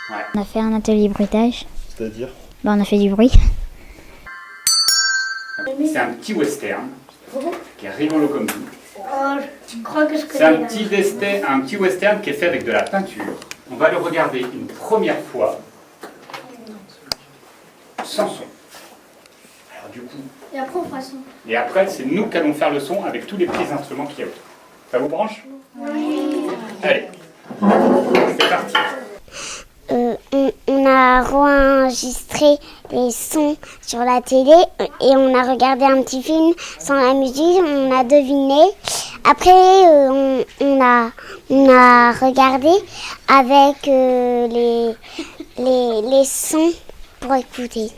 Ouais. On a fait un atelier bruitage. C'est-à-dire? On a fait du bruit. C'est un petit western qui est rigolo comme tout. Oh, je crois que je connais. C'est un petit western qui est fait avec de la peinture. On va le regarder une première fois sans son. Alors du coup, Et après, on fera son. et après c'est nous qui allons faire le son avec tous les petits instruments qu'il y a autour. Ça vous branche? Oui. Allez, c'est parti. On a enregistré les sons sur la télé et on a regardé un petit film sans la musique, on a deviné. Après, on a regardé avec les sons pour écouter.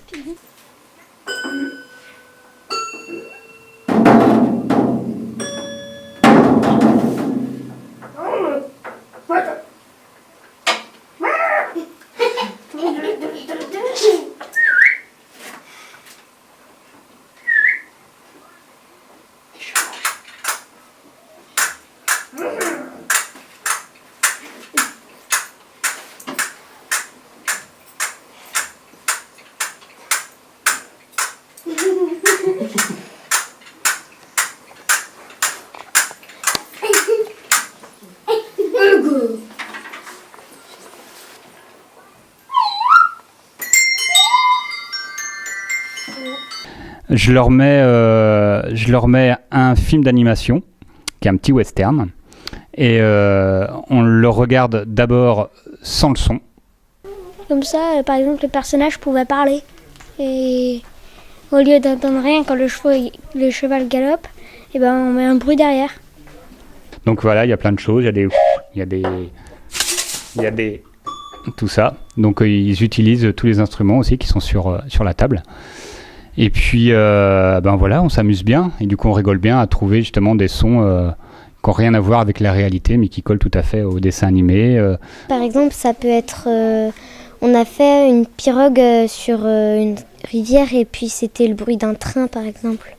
Je leur mets un film d'animation, qui est un petit western, et on le regarde d'abord sans le son. Comme ça, par exemple, le personnage pouvait parler. Et au lieu d'entendre rien quand le cheval galope, et ben on met un bruit derrière. Donc voilà, il y a plein de choses, il y a des tout ça. Donc ils utilisent tous les instruments aussi qui sont sur la table. Et puis ben voilà, on s'amuse bien et du coup on rigole bien à trouver justement des sons qui n'ont rien à voir avec la réalité mais qui collent tout à fait au dessin animé. Par exemple, ça peut être... on a fait une pirogue sur une rivière et puis c'était le bruit d'un train, par exemple.